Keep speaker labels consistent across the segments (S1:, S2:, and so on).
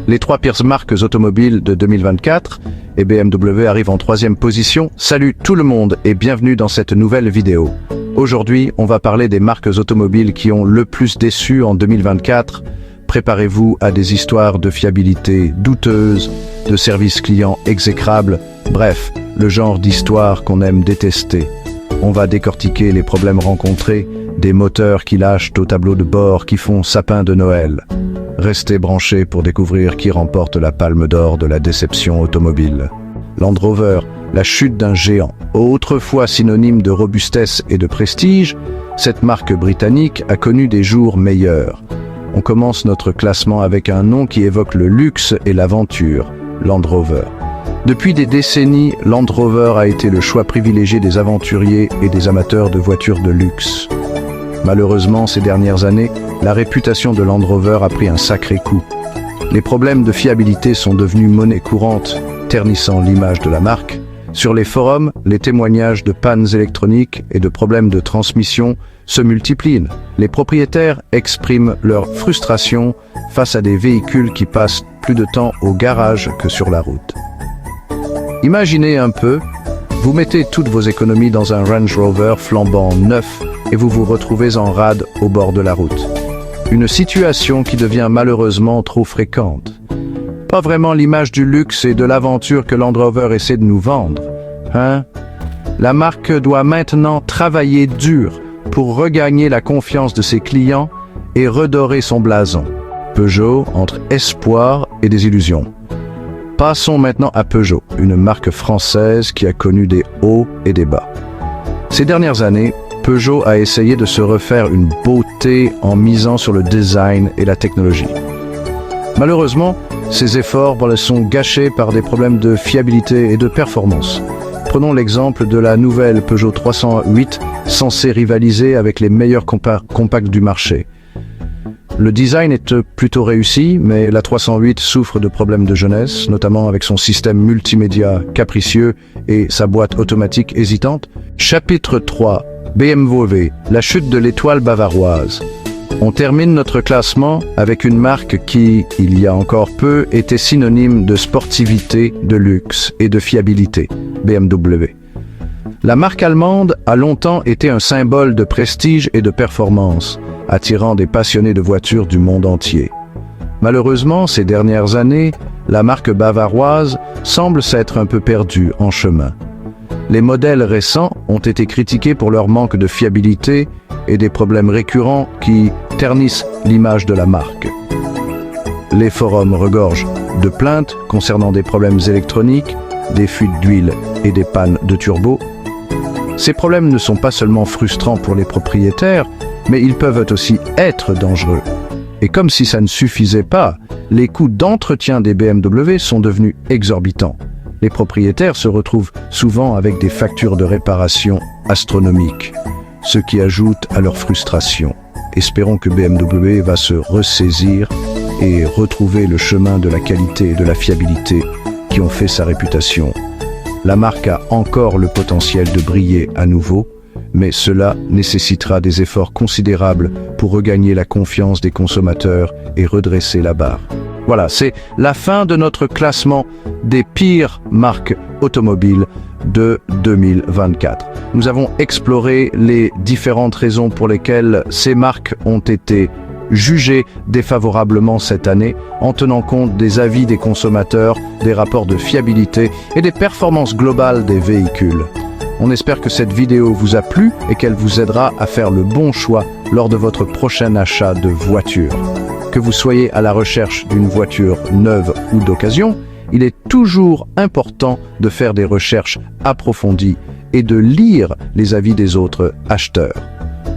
S1: Les 3 pires marques automobiles de 2024 et BMW arrive en 3e position. Salut tout le monde et bienvenue dans cette nouvelle vidéo. Aujourd'hui, on va parler des marques automobiles qui ont le plus déçu en 2024. Préparez-vous à des histoires de fiabilité douteuses, de services clients exécrables, bref, le genre d'histoire qu'on aime détester. On va décortiquer les problèmes rencontrés, des moteurs qui lâchent au tableau de bord qui font sapin de Noël. Restez branchés pour découvrir qui remporte la palme d'or de la déception automobile. Land Rover, la chute d'un géant. Autrefois synonyme de robustesse et de prestige, cette marque britannique a connu des jours meilleurs. On commence notre classement avec un nom qui évoque le luxe et l'aventure, Land Rover. Depuis des décennies, Land Rover a été le choix privilégié des aventuriers et des amateurs de voitures de luxe. Malheureusement, ces dernières années, la réputation de Land Rover a pris un sacré coup. Les problèmes de fiabilité sont devenus monnaie courante, ternissant l'image de la marque. Sur les forums, les témoignages de pannes électroniques et de problèmes de transmission se multiplient. Les propriétaires expriment leur frustration face à des véhicules qui passent plus de temps au garage que sur la route. Imaginez un peu, vous mettez toutes vos économies dans un Range Rover flambant neuf et vous vous retrouvez en rade au bord de la route. Une situation qui devient malheureusement trop fréquente. Pas vraiment l'image du luxe et de l'aventure que Land Rover essaie de nous vendre, hein? La marque doit maintenant travailler dur pour regagner la confiance de ses clients et redorer son blason. Peugeot entre espoir et désillusion. Passons maintenant à Peugeot, une marque française qui a connu des hauts et des bas. Ces dernières années, Peugeot a essayé de se refaire une beauté en misant sur le design et la technologie. Malheureusement, ces efforts sont gâchés par des problèmes de fiabilité et de performance. Prenons l'exemple de la nouvelle Peugeot 308, censée rivaliser avec les meilleurs compacts du marché. Le design est plutôt réussi, mais la 308 souffre de problèmes de jeunesse, notamment avec son système multimédia capricieux et sa boîte automatique hésitante. Chapitre 3. BMW, la chute de l'étoile bavaroise. On termine notre classement avec une marque qui, il y a encore peu, était synonyme de sportivité, de luxe et de fiabilité, BMW. La marque allemande a longtemps été un symbole de prestige et de performance, attirant des passionnés de voitures du monde entier. Malheureusement, ces dernières années, la marque bavaroise semble s'être un peu perdue en chemin. Les modèles récents ont été critiqués pour leur manque de fiabilité et des problèmes récurrents qui ternissent l'image de la marque. Les forums regorgent de plaintes concernant des problèmes électroniques, des fuites d'huile et des pannes de turbo. Ces problèmes ne sont pas seulement frustrants pour les propriétaires, mais ils peuvent aussi être dangereux. Et comme si ça ne suffisait pas, les coûts d'entretien des BMW sont devenus exorbitants. Les propriétaires se retrouvent souvent avec des factures de réparation astronomiques, ce qui ajoute à leur frustration. Espérons que BMW va se ressaisir et retrouver le chemin de la qualité et de la fiabilité qui ont fait sa réputation. La marque a encore le potentiel de briller à nouveau, mais cela nécessitera des efforts considérables pour regagner la confiance des consommateurs et redresser la barre. Voilà, c'est la fin de notre classement des pires marques automobiles de 2024. Nous avons exploré les différentes raisons pour lesquelles ces marques ont été jugées défavorablement cette année, en tenant compte des avis des consommateurs, des rapports de fiabilité et des performances globales des véhicules. On espère que cette vidéo vous a plu et qu'elle vous aidera à faire le bon choix lors de votre prochain achat de voiture. Que vous soyez à la recherche d'une voiture neuve ou d'occasion, il est toujours important de faire des recherches approfondies et de lire les avis des autres acheteurs.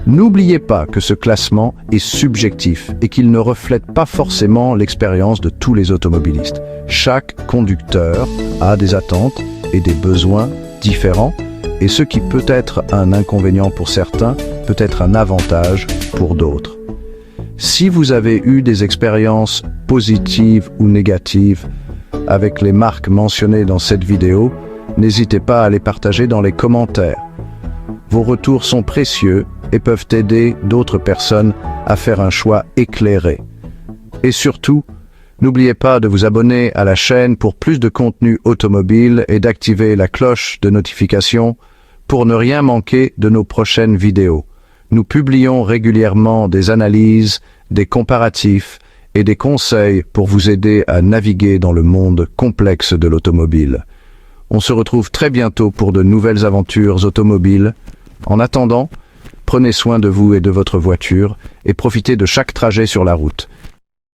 S1: N'oubliez pas que ce classement est subjectif et qu'il ne reflète pas forcément l'expérience de tous les automobilistes. Chaque conducteur a des attentes et des besoins différents, et ce qui peut être un inconvénient pour certains peut être un avantage pour d'autres. Si vous avez eu des expériences positives ou négatives avec les marques mentionnées dans cette vidéo, n'hésitez pas à les partager dans les commentaires. Vos retours sont précieux et peuvent aider d'autres personnes à faire un choix éclairé. Et surtout, N'oubliez pas de vous abonner à la chaîne pour plus de contenu automobile et d'activer la cloche de notification pour ne rien manquer de nos prochaines vidéos. Nous publions régulièrement des analyses, des comparatifs et des conseils pour vous aider à naviguer dans le monde complexe de l'automobile. On se retrouve très bientôt pour de nouvelles aventures automobiles. En attendant, prenez soin de vous et de votre voiture et profitez de chaque trajet sur la route.